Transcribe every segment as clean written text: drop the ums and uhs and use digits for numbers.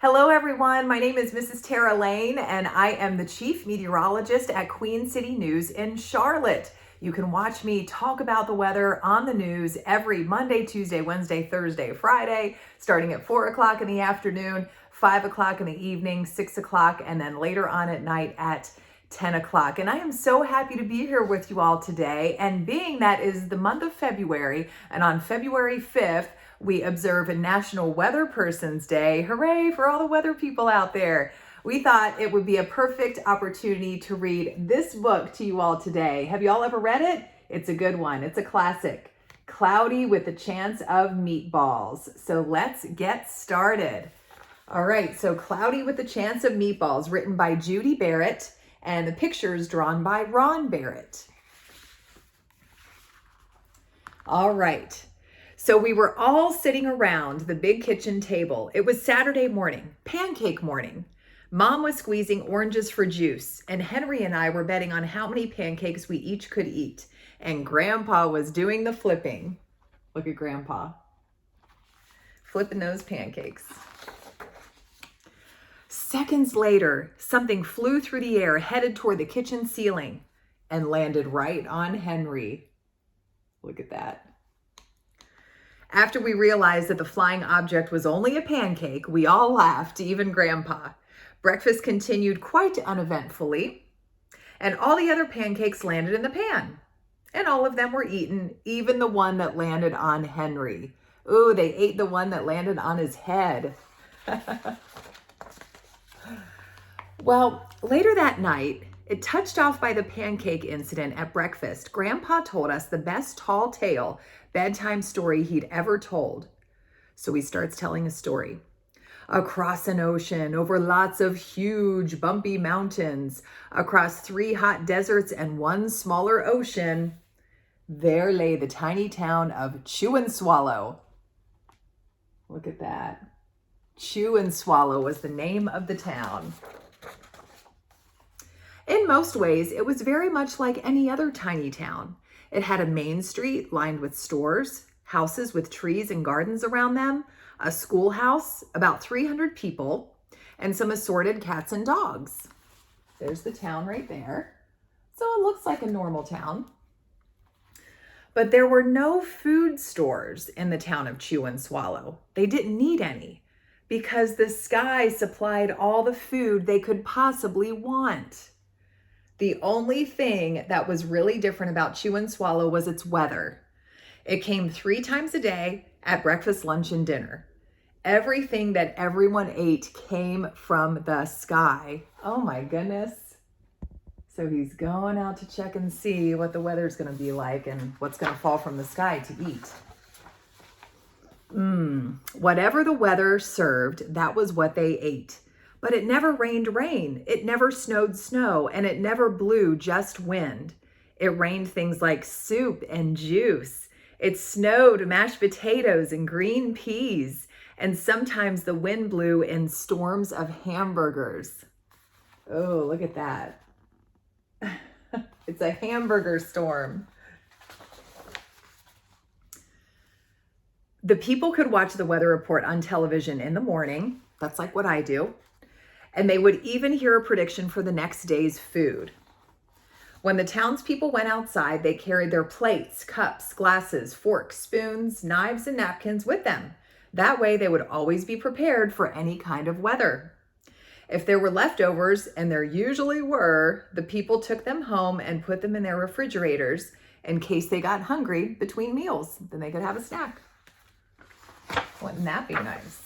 Hello everyone, my name is Mrs. Tara Lane and I am the Chief Meteorologist at Queen City News in Charlotte. You can watch me talk about the weather on the news every Monday, Tuesday, Wednesday, Thursday, Friday, starting at 4 o'clock in the afternoon, 5 o'clock in the evening, 6 o'clock, and then later on at night at 10 o'clock. And I am so happy to be here with you all today. And being that is the month of February, and on February 5th, we observe a National Weather Person's Day. Hooray for all the weather people out there. We thought it would be a perfect opportunity to read this book to you all today. Have you all ever read it? It's a good one. It's a classic. Cloudy with a Chance of Meatballs. So let's get started. All right, so Cloudy with a Chance of Meatballs, written by Judy Barrett, and the pictures drawn by Ron Barrett. All right. So we were all sitting around the big kitchen table. It was Saturday morning, pancake morning. Mom was squeezing oranges for juice, and Henry and I were betting on how many pancakes we each could eat. And Grandpa was doing the flipping. Look at Grandpa. Flipping those pancakes. Seconds later, something flew through the air, headed toward the kitchen ceiling, and landed right on Henry. Look at that. After we realized that the flying object was only a pancake, we all laughed, even Grandpa. Breakfast continued quite uneventfully, and all the other pancakes landed in the pan. And all of them were eaten, even the one that landed on Henry. Ooh, they ate the one that landed on his head. Well, later that night, it touched off by the pancake incident at breakfast. Grandpa told us the best tall tale bedtime story he'd ever told. So he starts telling a story. Across an ocean, over lots of huge bumpy mountains, across 3 hot deserts and 1 smaller ocean, there lay the tiny town of Chew and Swallow. Look at that. Chew and Swallow was the name of the town. In most ways, it was very much like any other tiny town. It had a main street lined with stores, houses with trees and gardens around them, a schoolhouse, about 300 people, and some assorted cats and dogs. There's the town right there. So it looks like a normal town. But there were no food stores in the town of Chew and Swallow. They didn't need any because the sky supplied all the food they could possibly want. The only thing that was really different about Chew and Swallow was its weather. It came 3 times a day at breakfast, lunch, and dinner. Everything that everyone ate came from the sky. Oh my goodness. So he's going out to check and see what the weather's going to be like and what's going to fall from the sky to eat. Whatever the weather served, that was what they ate. But it never rained rain, it never snowed snow, and it never blew just wind. It rained things like soup and juice. It snowed mashed potatoes and green peas, and sometimes the wind blew in storms of hamburgers. Oh, look at that. It's a hamburger storm. The people could watch the weather report on television in the morning. That's like what I do. And they would even hear a prediction for the next day's food. When the townspeople went outside, they carried their plates, cups, glasses, forks, spoons, knives, and napkins with them. That way they would always be prepared for any kind of weather. If there were leftovers, and there usually were, the people took them home and put them in their refrigerators in case they got hungry between meals. Then they could have a snack. Wouldn't that be nice?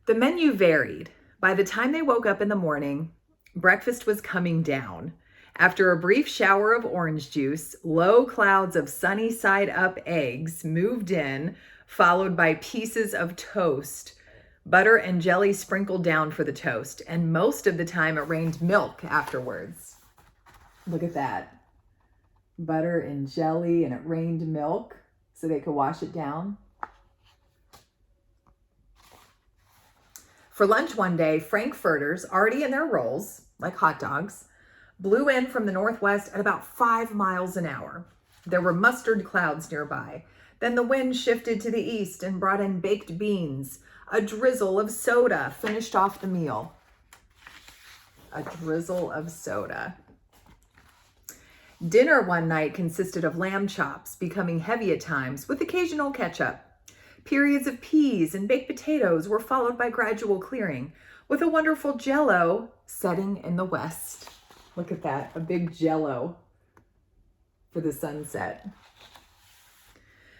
The menu varied. By the time they woke up in the morning, breakfast was coming down. After a brief shower of orange juice, low clouds of sunny side up eggs moved in, followed by pieces of toast. Butter and jelly sprinkled down for the toast, and most of the time it rained milk afterwards. Look at that. Butter and jelly, and it rained milk so they could wash it down. For lunch one day, frankfurters, already in their rolls, like hot dogs, blew in from the northwest at about 5 miles an hour. There were mustard clouds nearby. Then the wind shifted to the east and brought in baked beans, A drizzle of soda finished off the meal. A drizzle of soda. Dinner one night consisted of lamb chops, becoming heavy at times, with occasional ketchup. Periods of peas and baked potatoes were followed by gradual clearing, with a wonderful Jell-O setting in the west. Look at that, a big Jell-O for the sunset.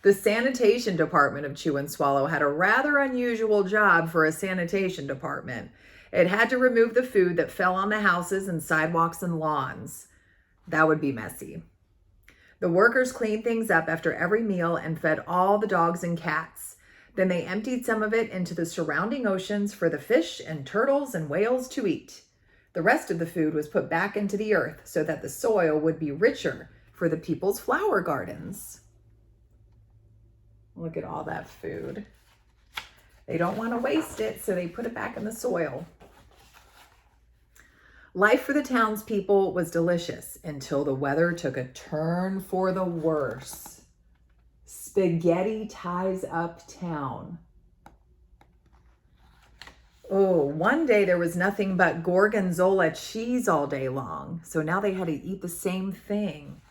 The sanitation department of Chew and Swallow had a rather unusual job for a sanitation department. It had to remove the food that fell on the houses and sidewalks and lawns. That would be messy. The workers cleaned things up after every meal and fed all the dogs and cats. Then they emptied some of it into the surrounding oceans for the fish and turtles and whales to eat. The rest of the food was put back into the earth so that the soil would be richer for the people's flower gardens. Look at all that food. They don't want to waste it, so they put it back in the soil. Life for the townspeople was delicious until the weather took a turn for the worse. Spaghetti ties up town. Oh, one day there was nothing but gorgonzola cheese all day long, so now they had to eat the same thing.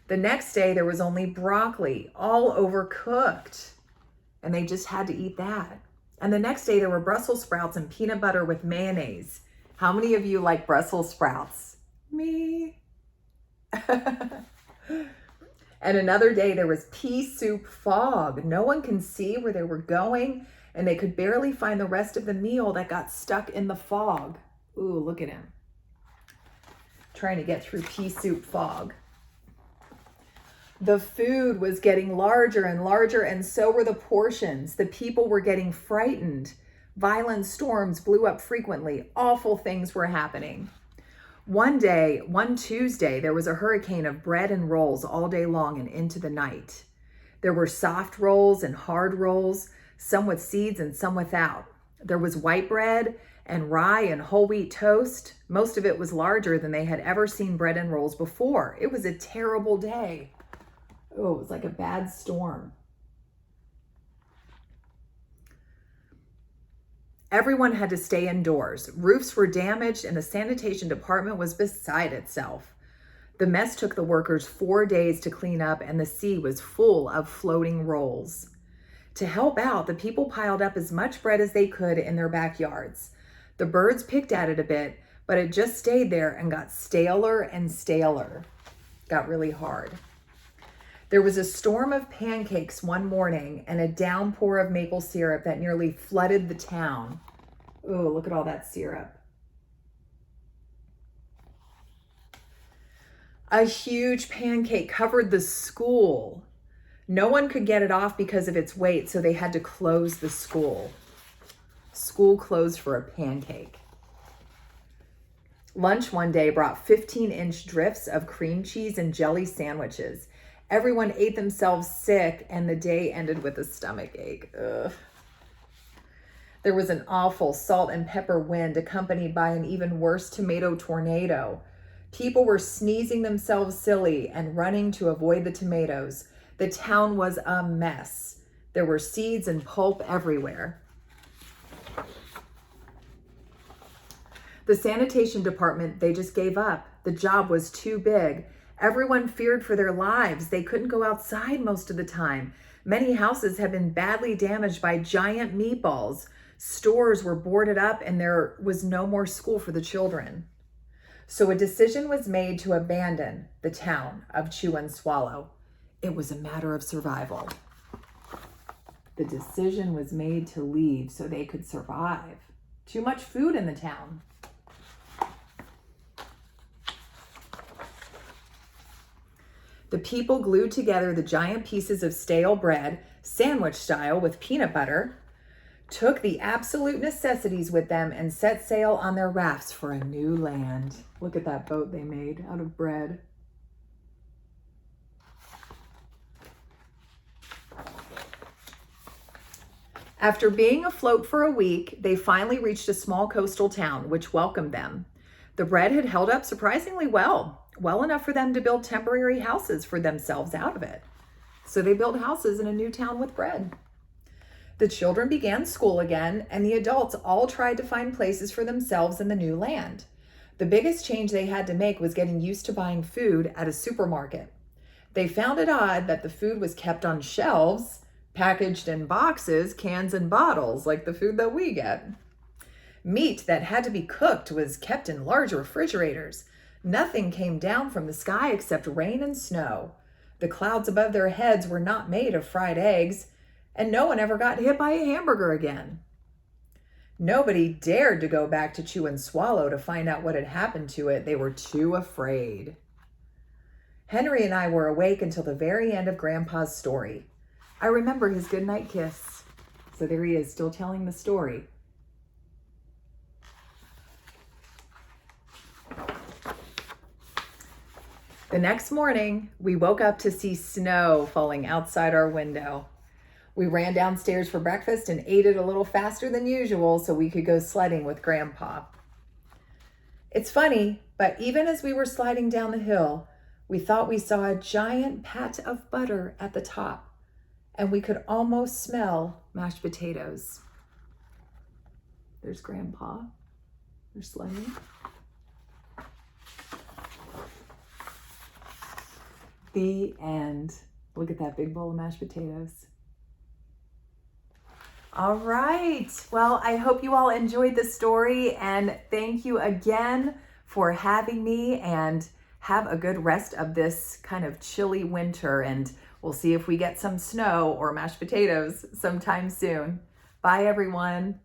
The next day there was only broccoli, all overcooked, and they just had to eat that. And the next day there were Brussels sprouts and peanut butter with mayonnaise. How many of you like Brussels sprouts? Me. And another day there was pea soup fog. No one can see where they were going, and they could barely find the rest of the meal that got stuck in the fog. Ooh, look at him. Trying to get through pea soup fog. The food was getting larger and larger, and so were the portions. The people were getting frightened. Violent storms blew up frequently. Awful things were happening. One Tuesday, there was a hurricane of bread and rolls all day long and into the night. There were soft rolls and hard rolls, some with seeds and some without. There was white bread and rye and whole wheat toast. Most of it was larger than they had ever seen bread and rolls before. It was a terrible day. Oh, it was like a bad storm. Everyone had to stay indoors. Roofs were damaged and the sanitation department was beside itself. The mess took the workers 4 days to clean up, and the sea was full of floating rolls. To help out, the people piled up as much bread as they could in their backyards. The birds picked at it a bit, but it just stayed there and got staler and staler. Got really hard. There was a storm of pancakes one morning and a downpour of maple syrup that nearly flooded the town. Oh, look at all that syrup. A huge pancake covered the school. No one could get it off because of its weight, so they had to close the school. School closed for a pancake. Lunch one day brought 15-inch drifts of cream cheese and jelly sandwiches. Everyone ate themselves sick, and the day ended with a stomach ache. Ugh. There was an awful salt and pepper wind accompanied by an even worse tomato tornado. People were sneezing themselves silly and running to avoid the tomatoes. The town was a mess. There were seeds and pulp everywhere. The sanitation department, they just gave up. The job was too big. Everyone feared for their lives. They couldn't go outside most of the time. Many houses had been badly damaged by giant meatballs. Stores were boarded up, and there was no more school for the children. So a decision was made to abandon the town of Chew and Swallow. It was a matter of survival. The decision was made to leave so they could survive. Too much food in the town. The people glued together the giant pieces of stale bread, sandwich style with peanut butter, took the absolute necessities with them, and set sail on their rafts for a new land. Look at that boat they made out of bread. After being afloat for a week, they finally reached a small coastal town, which welcomed them. The bread had held up surprisingly well enough for them to build temporary houses for themselves out of it. So they built houses in a new town with bread. The children began school again, and the adults all tried to find places for themselves in the new land. The biggest change they had to make was getting used to buying food at a supermarket. They found it odd that the food was kept on shelves, packaged in boxes, cans, and bottles, like the food that we get. Meat that had to be cooked was kept in large refrigerators. Nothing came down from the sky except rain and snow. The clouds above their heads were not made of fried eggs, and no one ever got hit by a hamburger again. Nobody dared to go back to Chew and Swallow to find out what had happened to it. They were too afraid. Henry and I were awake until the very end of Grandpa's story. I remember his goodnight kiss. So there he is, still telling the story. The next morning, we woke up to see snow falling outside our window. We ran downstairs for breakfast and ate it a little faster than usual so we could go sledding with Grandpa. It's funny, but even as we were sliding down the hill, we thought we saw a giant pat of butter at the top, and we could almost smell mashed potatoes. There's Grandpa. They're sledding. The end. Look at that big bowl of mashed potatoes. All right. Well, I hope you all enjoyed the story, and thank you again for having me, and have a good rest of this kind of chilly winter, and we'll see if we get some snow or mashed potatoes sometime soon. Bye, everyone.